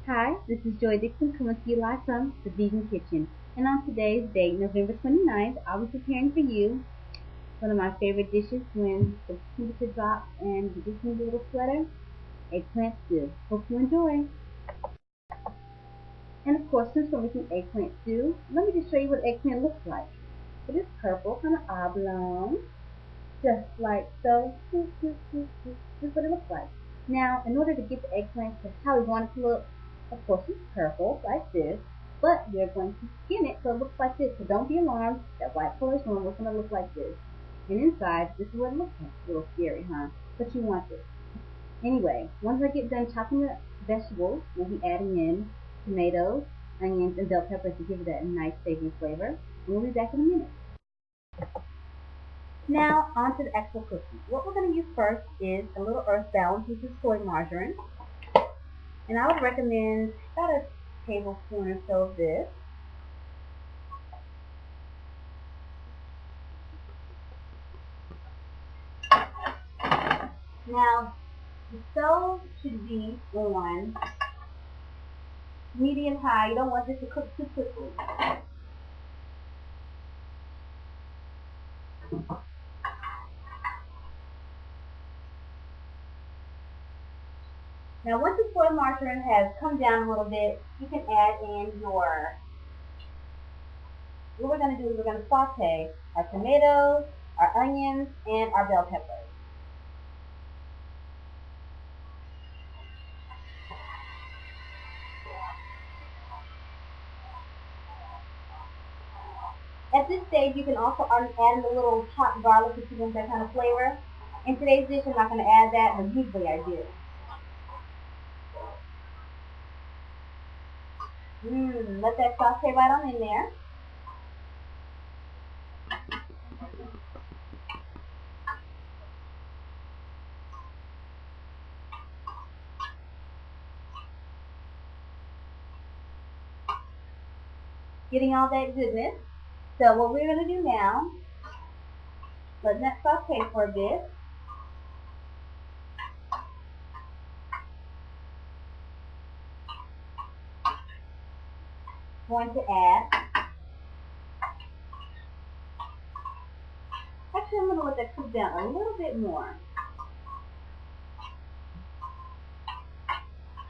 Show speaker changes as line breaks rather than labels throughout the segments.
Hi, this is Joy Dixon coming to you live from the Vegan Kitchen. And on today's date, November 29th, I'll be preparing for you one of my favorite dishes when the temperature drops and you just need a little sweater, eggplant stew. Hope you enjoy. And of course, since we're making eggplant stew, let me just show you what eggplant looks like. It is purple, kind of oblong, just like so. This is what it looks like. Now, in order to get the eggplant to how we want it to look, of course it's purple, like this, but we're going to skin it so it looks like this. So don't be alarmed, that white color is normal, it's going to look like this. And inside, this is what it looks like. A little scary, huh? But you want this. Anyway, once I get done chopping the vegetables, we'll be adding in tomatoes, onions, and bell peppers to give it that nice savory flavor. And we'll be back in a minute. Now, on to the actual cooking. What we're going to use first is a little earth balance, which is soy margarine. And I would recommend about a tablespoon or so of this. Now, the stove should be on medium high. You don't want this to cook too quickly. Now, once the soy margarine has come down a little bit, you can add in your, what we're going to do is we're going to saute our tomatoes, our onions, and our bell peppers. At this stage, you can also add in a little chopped garlic if you want that kind of flavor. In today's dish, I'm not going to add that, but usually I do. Let that saute right on in there. Getting all that goodness. So what we're going to do now, letting that saute for a bit. Going to add, actually I'm going to let that cook down a little bit more.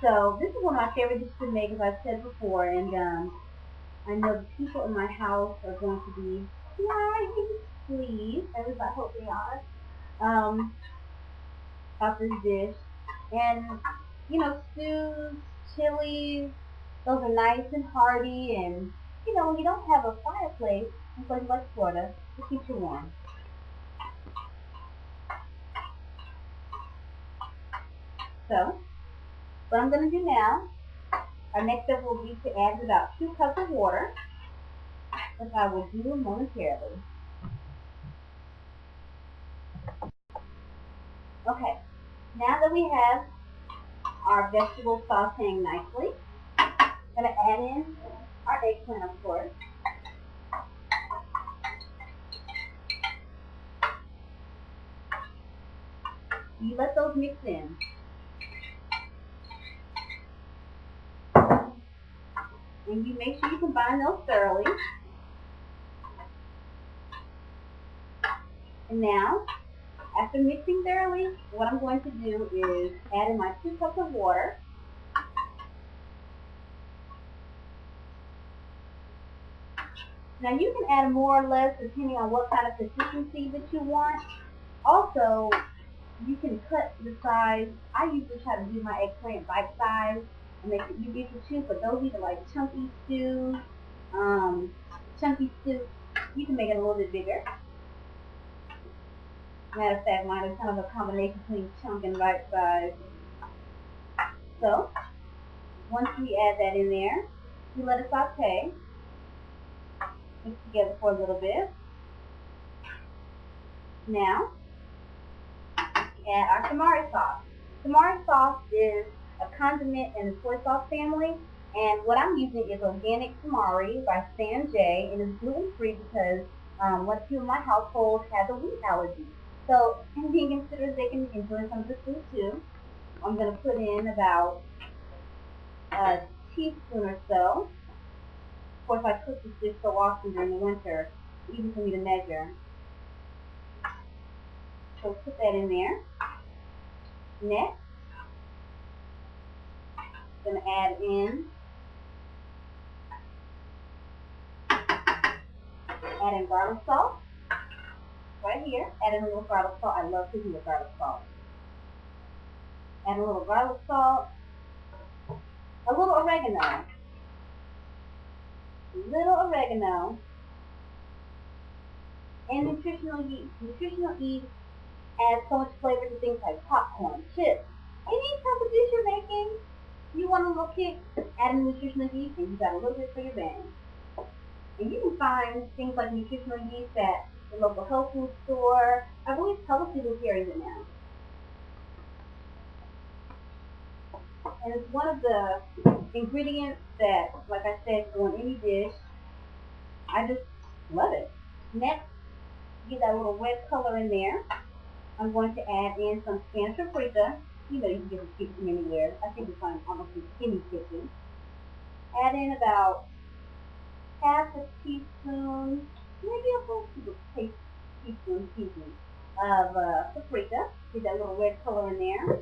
So this is one of my favorite dishes to make, as I've said before, and I know the people in my house are going to be slightly pleased, at least I hope they are, of this dish. And, you know, stews, chilies, those are nice and hearty, and, you know, when you don't have a fireplace in places like Florida, it keeps you warm. So, what I'm going to do now, our next step will be to add about 2 cups of water, which I will do momentarily. Okay, now that we have our vegetables sauteing nicely, I'm going to add in our eggplant, of course. You let those mix in. And you make sure you combine those thoroughly. And now, after mixing thoroughly, what I'm going to do is add in my 2 cups of water. Now you can add more or less depending on what kind of consistency that you want. Also, you can cut the size. I usually try to do my eggplant bite size and make it easier to chew, but those either like chunky stews, you can make it a little bit bigger. Matter of fact, mine is kind of a combination between chunk and bite size. So, once we add that in there, you let it saute. Mix together for a little bit. Now, add our tamari sauce. Tamari sauce is a condiment in the soy sauce family, and what I'm using is organic tamari by Stan J, and it's gluten-free because one few in my household has a wheat allergy. So, and being considered they can enjoy some of the food too. I'm going to put in about a teaspoon or so. Of course, I cook this dish so often during the winter, it's easy for me to measure. So put that in there. Next, I'm going to add in garlic salt. Right here, add in a little garlic salt. I love cooking with garlic salt. Add a little garlic salt. A little oregano. And nutritional yeast. Nutritional yeast adds so much flavor to things like popcorn, chips. Any type of dish you're making, you want a little kick, add in nutritional yeast and you got a little bit for your bang. And you can find things like nutritional yeast at the local health food store. I believe Publix even carries it now. And it's one of the ingredients that, like I said, go in any dish. I just love it. Next, get that little red color in there. I'm going to add in some Spanish paprika. You know, you can get this from anywhere. I think it's on almost a skinny kitchen. Add in about half a teaspoon, maybe a full teaspoon, of paprika. Get that little red color in there.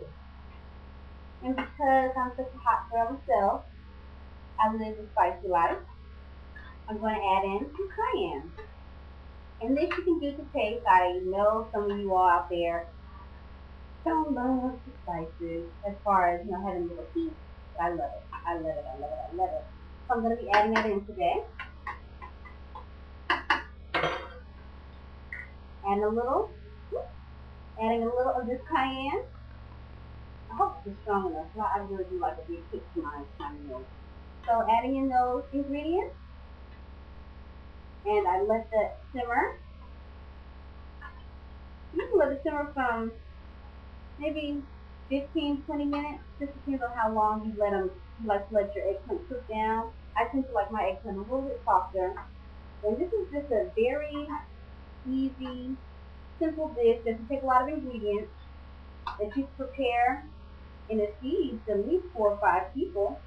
And because I'm such a hot girl myself, I live a spicy life, I'm going to add in some cayenne. And this you can do to taste. I know some of you all out there don't love the spices as far as, you know, having a little heat. But I love it. I love it. So I'm going to be adding that in today. Adding a little of this cayenne. I hope it's strong enough. I really do like a big kick to my meals. So adding in those ingredients. And I let that simmer. You can let it simmer from maybe 15, 20 minutes. Just depends on how long you like to let your eggplant cook down. I tend to like my eggplant a little bit softer. And this is just a very easy, simple dish. Doesn't take a lot of ingredients that you prepare, and it feeds at least 4 or 5 people.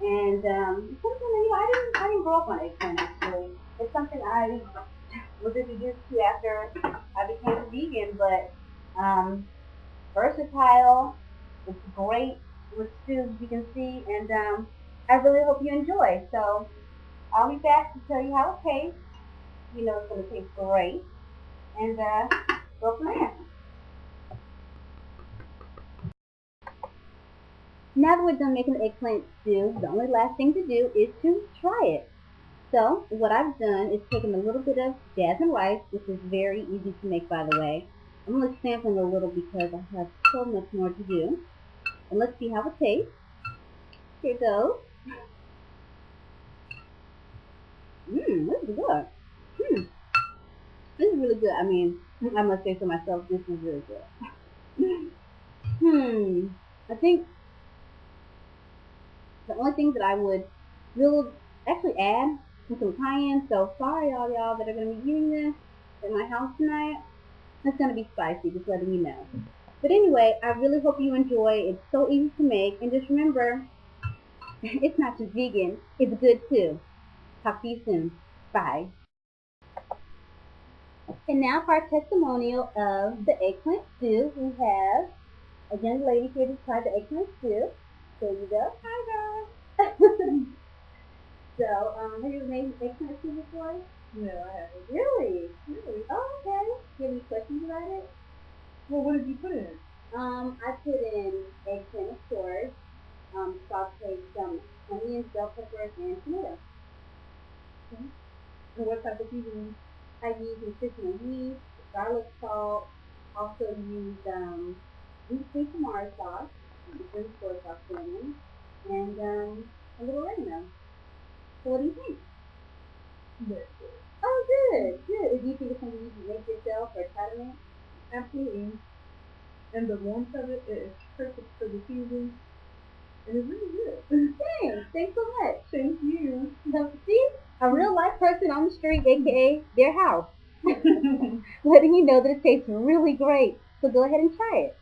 And something, you know, I didn't grow up on eggplant actually. It's something I was introduced to after I became a vegan, but versatile. It's great with stews, you can see, and I really hope you enjoy. So I'll be back to tell you how it tastes. You know it's going to taste great, and go from there. Now that we're done making the eggplant stew, the only last thing to do is to try it. So what I've done is taken a little bit of jasmine rice, which is very easy to make, by the way. I'm going to sample a little because I have so much more to do. And let's see how it tastes. Here it goes. This is good. This is really good. I mean, I must say so myself, this is really good. I think the only thing that I would really actually add is some cayenne. So sorry all y'all that are going to be eating this at my house tonight. It's going to be spicy, just letting you know. But anyway, I really hope you enjoy. It's so easy to make. And just remember, it's not just vegan, it's good too. Talk to you soon. Bye. And now for our testimonial of the eggplant stew. We have a young lady here to try the eggplant stew. There you go. Hi guys. So, have you made eggplant stew before?
No, I haven't.
Really? Oh, okay. Do you have any questions about it?
Well, what did you put in it?
I put in eggplant, of course, sauteed some onions, bell peppers, and tomato.
Okay. And what type of seasoning?
I use nutritional yeast, garlic salt, also use sweet tamari sauce, green soy sauce cinnamon, and a little oregano. So what do you think?
Very good.
Oh, good. Do you think it's something you can make yourself or try to make?
Absolutely. And the warmth of it is perfect for the season. And it's really good.
Thanks so much.
Thank you.
See? A real life person on the street, aka their house. Letting you know that it tastes really great. So go ahead and try it.